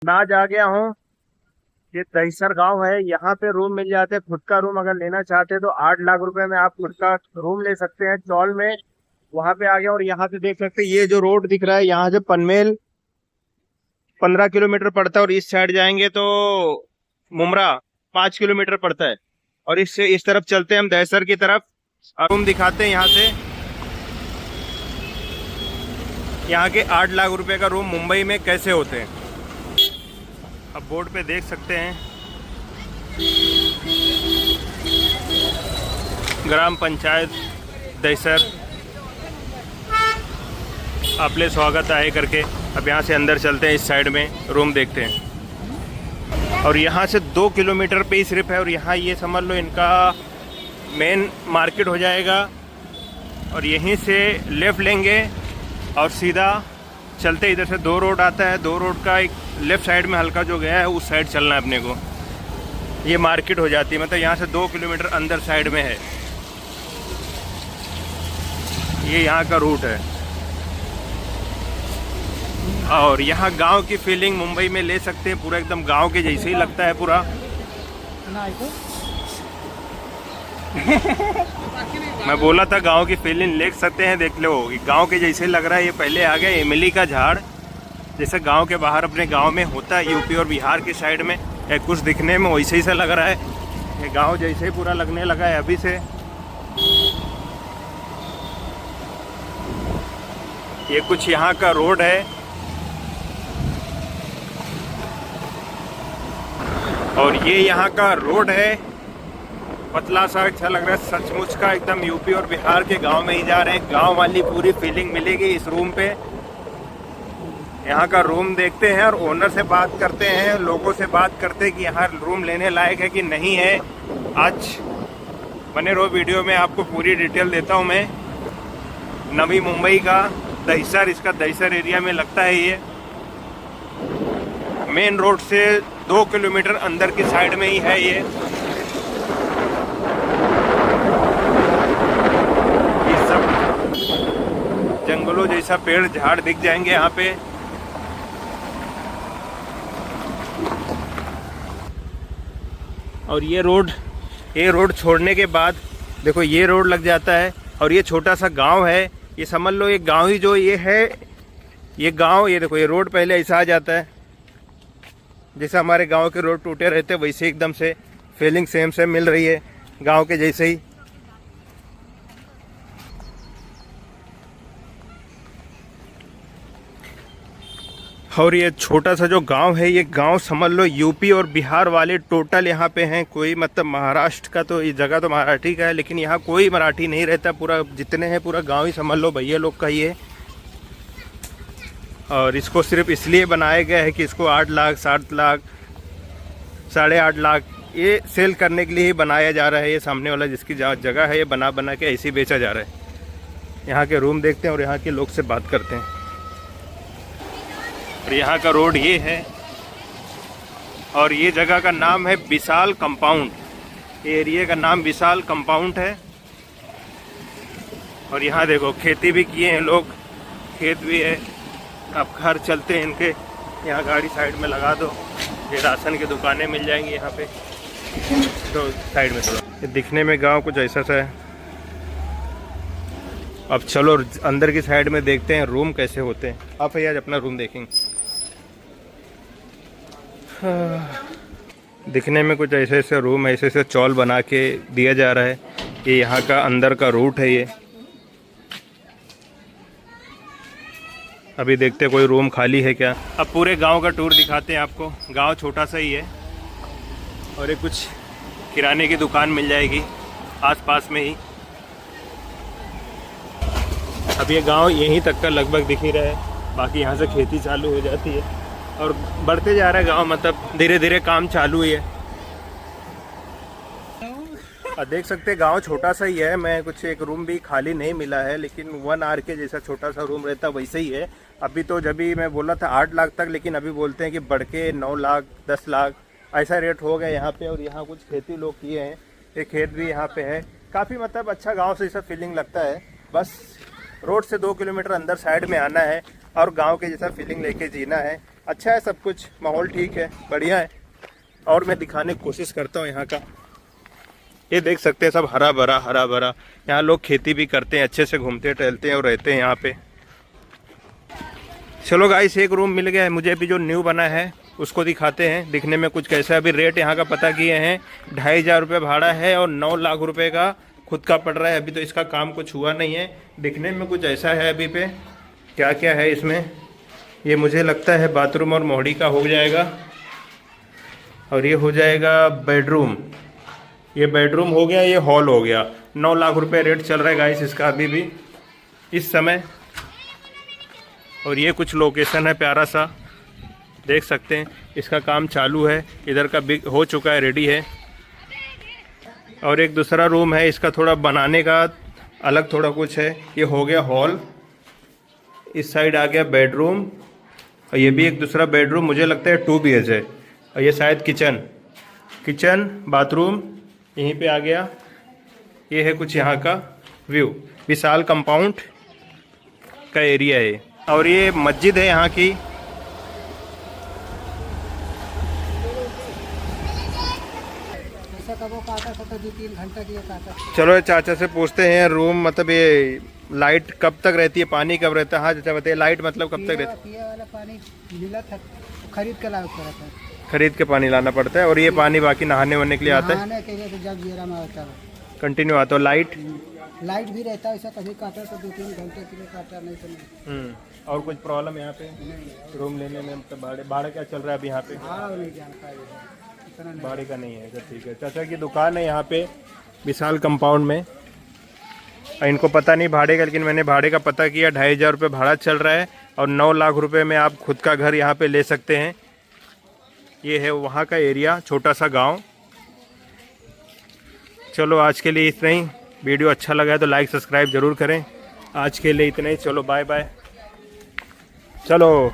मैं आज आ गया हूँ। ये दहिसर गांव है, यहाँ पे रूम मिल जाते हैं। खुद का रूम अगर लेना चाहते हैं तो 8 लाख रुपए में आप खुद का रूम ले सकते हैं चौल में। वहां पे आ गया और यहाँ पे देख सकते हैं, ये जो रोड दिख रहा है यहाँ से पनमेल 15 किलोमीटर पड़ता है, और इस साइड जाएंगे तो मुमरा 5 किलोमीटर पड़ता है। और इस तरफ चलते हैं हम दहिसर की तरफ। रूम दिखाते हैं यहाँ से। यहाँ के 8 लाख रुपए का रूम मुंबई में कैसे होते हैं, अब बोर्ड पे देख सकते हैं। ग्राम पंचायत दहिसर, आपले स्वागत आहे करके। अब यहाँ से अंदर चलते हैं, इस साइड में रूम देखते हैं। और यहाँ से 2 किलोमीटर पे ही सिर्फ है, और यहाँ ये समझ लो इनका मेन मार्केट हो जाएगा। और यहीं से लेफ़्ट लेंगे और सीधा चलते, इधर से 2 रोड आता है। 2 रोड का एक लेफ़्ट साइड में हल्का जो गया है उस साइड चलना है अपने को। ये मार्केट हो जाती है, मतलब यहाँ से 2 किलोमीटर अंदर साइड में है। ये यहाँ का रूट है। और यहाँ गांव की फीलिंग मुंबई में ले सकते हैं, पूरा एकदम गांव के जैसे ही लगता है पूरा। मैं बोला था गांव की फीलिंग ले सकते हैं, देख लो गांव के जैसे लग रहा है। ये पहले आ गया इमली का झाड़, जैसे गांव के बाहर अपने गांव में होता है, यूपी और बिहार के साइड में। कुछ दिखने में वैसे ही से लग रहा है, ये गांव जैसे ही पूरा लगने लगा है अभी से। ये कुछ यहाँ का रोड है, और ये यहाँ का रोड है पतला सा। अच्छा लग रहा है सचमुच का, एकदम यूपी और बिहार के गांव में ही जा रहे हैं। गांव वाली पूरी फीलिंग मिलेगी इस रूम पे। यहाँ का रूम देखते हैं और ओनर से बात करते हैं, लोगों से बात करते हैं कि यहाँ रूम लेने लायक है कि नहीं है। आज बने रहो वीडियो में, आपको पूरी डिटेल देता हूँ मैं। नवी मुंबई का दहिसर, इसका दहिसर एरिया में लगता है। ये मेन रोड से 2 किलोमीटर अंदर की साइड में ही है। ये सब जंगलों जैसा पेड़ झाड़ दिख जाएंगे यहाँ पे। और ये रोड छोड़ने के बाद देखो ये रोड लग जाता है, और ये छोटा सा गांव है। ये समझ लो ये गांव ही जो ये है, ये गांव। ये देखो ये रोड पहले ऐसा आ जाता है, जैसे हमारे गांव के रोड टूटे रहते वैसे एकदम से फीलिंग सेम से मिल रही है गांव के जैसे ही। और ये छोटा सा जो गांव है, ये गांव समझ लो यूपी और बिहार वाले टोटल यहाँ पे हैं। कोई मतलब महाराष्ट्र का तो ये जगह तो मराठी का है, लेकिन यहाँ कोई मराठी नहीं रहता। पूरा जितने हैं पूरा गांव ही समझ लो भैया लोग का ही है। और इसको सिर्फ इसलिए बनाया गया है कि इसको 8 लाख 7 लाख 8.5 लाख ये सेल करने के लिए ही बनाया जा रहा है। ये सामने वाला जिसकी जगह है, ये बना बना के ऐसे ही बेचा जा रहा है। यहाँ के रूम देखते हैं और यहाँ के लोग से बात करते हैं। और यहाँ का रोड ये है, और ये जगह का नाम है विशाल कंपाउंड। एरिया का नाम विशाल कंपाउंड है। और यहाँ देखो खेती भी किए हैं लोग, खेत भी है। अब घर चलते हैं इनके। यहाँ गाड़ी साइड में लगा दो, ये राशन की दुकानें मिल जाएंगी यहाँ पे। तो साइड में थोड़ा ये दिखने में गांव कुछ ऐसा सा है। अब चलो अंदर की साइड में देखते हैं रूम कैसे होते हैं। आप आज अपना रूम देखेंगे। दिखने में कुछ ऐसे ऐसे रूम, ऐसे ऐसे चौल बना के दिया जा रहा है। ये यहाँ का अंदर का रूट है। ये अभी देखते हैं कोई रूम खाली है क्या। अब पूरे गांव का टूर दिखाते हैं आपको। गांव छोटा सा ही है, और ये कुछ किराने की दुकान मिल जाएगी आसपास में ही। अब ये गांव यहीं तक का लगभग दिख ही रहा है, बाकी यहाँ से खेती चालू हो जाती है और बढ़ते जा रहा है गांव, मतलब धीरे धीरे काम चालू ही है। देख सकते हैं गांव छोटा सा ही है। मैं कुछ एक रूम भी खाली नहीं मिला है, लेकिन 1 आर के जैसा छोटा सा रूम रहता वैसे ही है। अभी तो जब भी मैं बोला था 8 लाख तक, लेकिन अभी बोलते हैं कि बढ़ के 9 लाख 10 लाख ऐसा रेट हो गया यहाँ पे। और यहाँ कुछ खेती लोग किए हैं, एक खेत भी यहाँ पे है। काफ़ी मतलब अच्छा गाँव से ऐसा फीलिंग लगता है। बस रोड से 2 किलोमीटर अंदर साइड में आना है और गांव के जैसा फीलिंग लेके जीना है। अच्छा है सब कुछ, माहौल ठीक है, बढ़िया है। और मैं दिखाने की कोशिश करता हूँ यहाँ का। ये देख सकते हैं सब हरा भरा हरा भरा। यहाँ लोग खेती भी करते हैं, अच्छे से घूमते टहलते हैं और रहते हैं यहाँ पे। चलो गाइस, एक रूम मिल गया है मुझे, अभी जो न्यू बना है उसको दिखाते हैं, दिखने में कुछ कैसा है। अभी रेट यहाँ का पता किए हैं, 2500 रुपये भाड़ा है और 9 लाख रुपए का खुद का पड़ रहा है। अभी तो इसका काम कुछ हुआ नहीं है, दिखने में कुछ ऐसा है। अभी पे क्या क्या है इसमें, ये मुझे लगता है बाथरूम और मोहड़ी का हो जाएगा, और ये हो जाएगा बेडरूम। ये बेडरूम हो गया, ये हॉल हो गया। 9 लाख रुपए रेट चल रहा है गाइस इसका अभी भी इस समय। और ये कुछ लोकेशन है प्यारा सा, देख सकते हैं। इसका काम चालू है, इधर का बिग हो चुका है, रेडी है। और एक दूसरा रूम है, इसका थोड़ा बनाने का अलग थोड़ा कुछ है। ये हो गया हॉल, इस साइड आ गया बेडरूम, और ये भी एक दूसरा बेडरूम, मुझे लगता है 2 BH है। और ये शायद किचन बाथरूम यहीं पे आ गया। ये है कुछ यहाँ का व्यू, विशाल कंपाउंड का एरिया है। और ये मस्जिद है यहाँ की। चलो चाचा से पूछते हैं, रूम मतलब ये लाइट कब तक रहती है, पानी कब रहता है? हाँ चाचा बताइए, लाइट मतलब कब तक रहती है? वाला पानी मिला था, खरीद के लाना पड़ता है। खरीद के पानी लाना पड़ता है। और ये पानी बाकी नहाने वहाने के लिए आता है, नहाने के लिए तो जब जीरा में आता है कंटिन्यू आता है। लाइट भी रहता है, ऐसा कभी काटा तो 2-3 घंटे के लिए काटा, नहीं तो नहीं। और कुछ प्रॉब्लम यहाँ पे रूम लेने में? मतलब भाड़ा क्या चल रहा है अभी यहाँ पे? हाँ नहीं जानकारी है, इतना नहीं। भाड़े का नहीं है, तो ठीक है। चाचा की दुकान है यहाँ पे विशाल कंपाउंड में, इनको पता नहीं भाड़े का, लेकिन मैंने भाड़े का पता किया, 2500 रुपये भाड़ा चल रहा है और 9 लाख रुपए में आप खुद का घर यहाँ पे ले सकते हैं। ये है वहाँ का एरिया, छोटा सा गांव। चलो आज के लिए इतना ही। वीडियो अच्छा लगा है तो लाइक सब्सक्राइब ज़रूर करें। आज के लिए इतना ही, चलो बाय बाय। चलो।